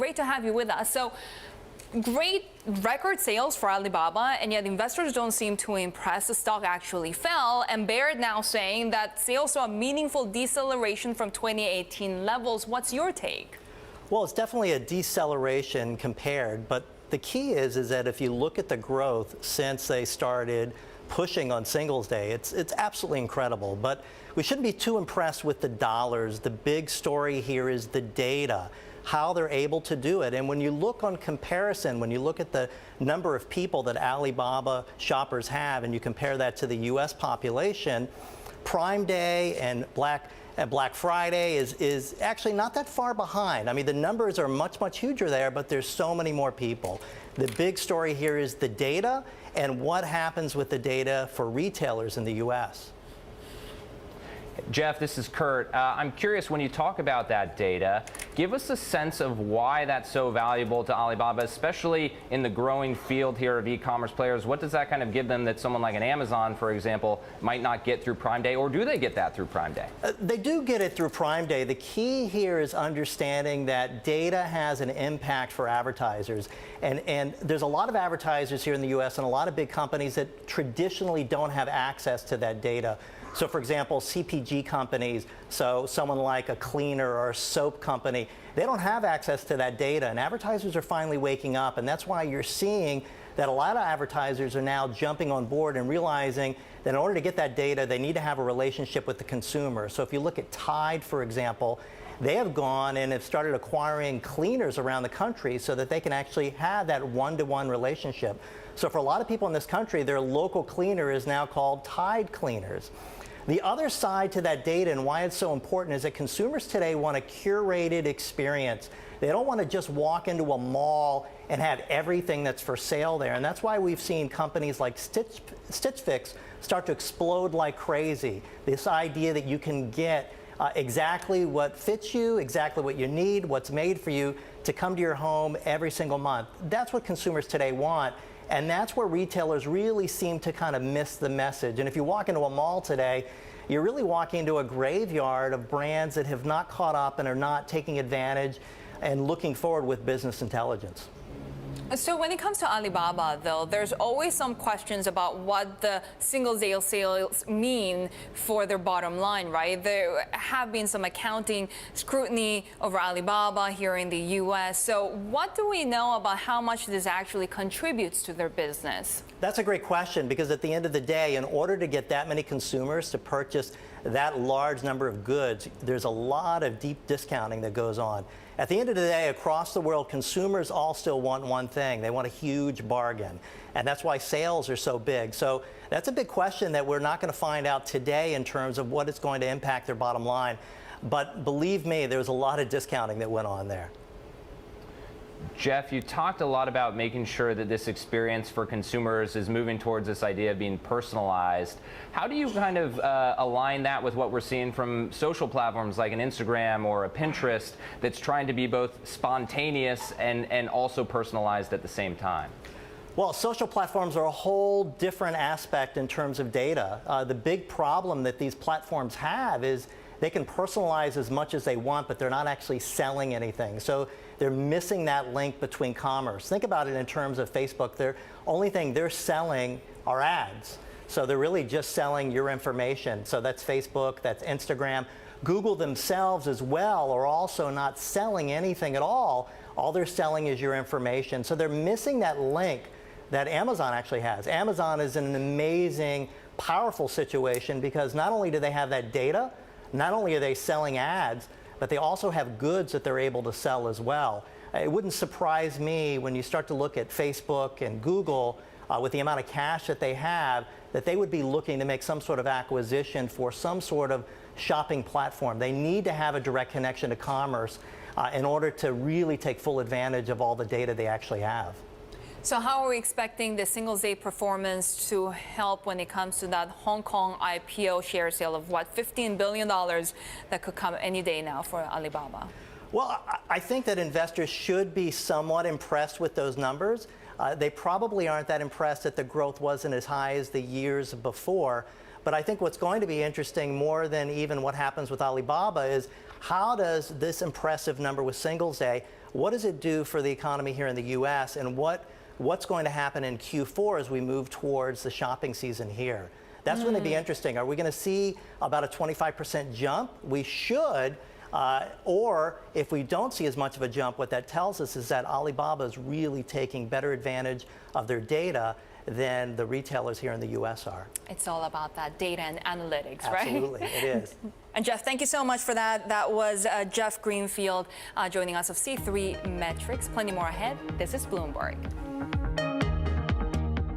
great to have you with us. So, great record sales for Alibaba, and yet investors don't seem too impressed. The stock actually fell, and Baird now saying that sales saw a meaningful deceleration from 2018 levels. What's your take? Well, it's definitely a deceleration compared, but the key is that if you look at the growth since they started pushing on Singles Day, it's absolutely incredible. But we shouldn't be too impressed with the dollars. The big story here is the data, how they're able to do it. And when you look on comparison, when you look at the number of people that Alibaba shoppers have and you compare that to the US population, Prime Day and Black Friday is actually not that far behind. I mean, the numbers are much, much huger there, but there's so many more people. The big story here is the data and what happens with the data for retailers in the US. Jeff, this is Kurt. I'm curious, when you talk about that data, give us a sense of why that's so valuable to Alibaba, especially in the growing field here of e-commerce players. What does that kind of give them that someone like an Amazon, for example, might not get through Prime Day, or do they get that through Prime Day? They do get it through Prime Day. The key here is understanding that data has an impact for advertisers. And there's a lot of advertisers here in the US and a lot of big companies that traditionally don't have access to that data. So, for example, CPG companies, so someone like a cleaner or a soap company, they don't have access to that data, and advertisers are finally waking up, and that's why you're seeing that a lot of advertisers are now jumping on board and realizing that in order to get that data, they need to have a relationship with the consumer. So if you look at Tide, for example, they have gone and have started acquiring cleaners around the country so that they can actually have that one-to-one relationship. So for a lot of people in this country, their local cleaner is now called Tide Cleaners. The other side to that data and why it's so important is that consumers today want a curated experience. They don't want to just walk into a mall and have everything that's for sale there. And that's why we've seen companies like Stitch Fix start to explode like crazy. This idea that you can get exactly what fits you, exactly what you need, what's made for you to come to your home every single month. That's what consumers today want. And that's where retailers really seem to kind of miss the message. And if you walk into a mall today, you're really walking into a graveyard of brands that have not caught up and are not taking advantage and looking forward with business intelligence. So when it comes to Alibaba, though, there's always some questions about what the Singles Day sales mean for their bottom line, right? There have been some accounting scrutiny over Alibaba here in the U.S. So what do we know about how much this actually contributes to their business? That's a great question, because at the end of the day, in order to get that many consumers to purchase that large number of goods, there's a lot of deep discounting that goes on. At the end of the day, across the world, consumers all still want one thing. They want a huge bargain. And that's why sales are so big. So that's a big question that we're not going to find out today in terms of what it's going to impact their bottom line. But believe me, there was a lot of discounting that went on there. Jeff, you talked a lot about making sure that this experience for consumers is moving towards this idea of being personalized. How do you kind of align that with what we're seeing from social platforms like an Instagram or a Pinterest that's trying to be both spontaneous and also personalized at the same time? Well, social platforms are a whole different aspect in terms of data. The big problem that these platforms have is they can personalize as much as they want, but they're not actually selling anything. So they're missing that link between commerce. Think about it in terms of Facebook. The only thing they're selling are ads. So they're really just selling your information. So that's Facebook, that's Instagram. Google themselves as well are also not selling anything at all. All they're selling is your information. So they're missing that link that Amazon actually has. Amazon is in an amazing, powerful situation because not only do they have that data, not only are they selling ads, but they also have goods that they're able to sell as well. It wouldn't surprise me when you start to look at Facebook and Google with the amount of cash that they have, that they would be looking to make some sort of acquisition for some sort of shopping platform. They need to have a direct connection to commerce in order to really take full advantage of all the data they actually have. So how are we expecting the Singles Day performance to help when it comes to that Hong Kong IPO share sale of what, $15 billion that could come any day now for Alibaba? Well, I think that investors should be somewhat impressed with those numbers. They probably aren't that impressed that the growth wasn't as high as the years before. But I think what's going to be interesting more than even what happens with Alibaba is how does this impressive number with Singles Day what does it do for the economy here in the U.S. and what's going to happen in Q4 as we move towards the shopping season here. That's going to be interesting. Are we going to see about a 25% jump? We should. Or if we don't see as much of a jump, what that tells us is that Alibaba is really taking better advantage of their data than the retailers here in the U.S. are. It's all about that data and analytics, right? Absolutely, it is. And Jeff, thank you so much for that. That was Jeff Greenfield joining us of C3 Metrics. Plenty more ahead. This is Bloomberg.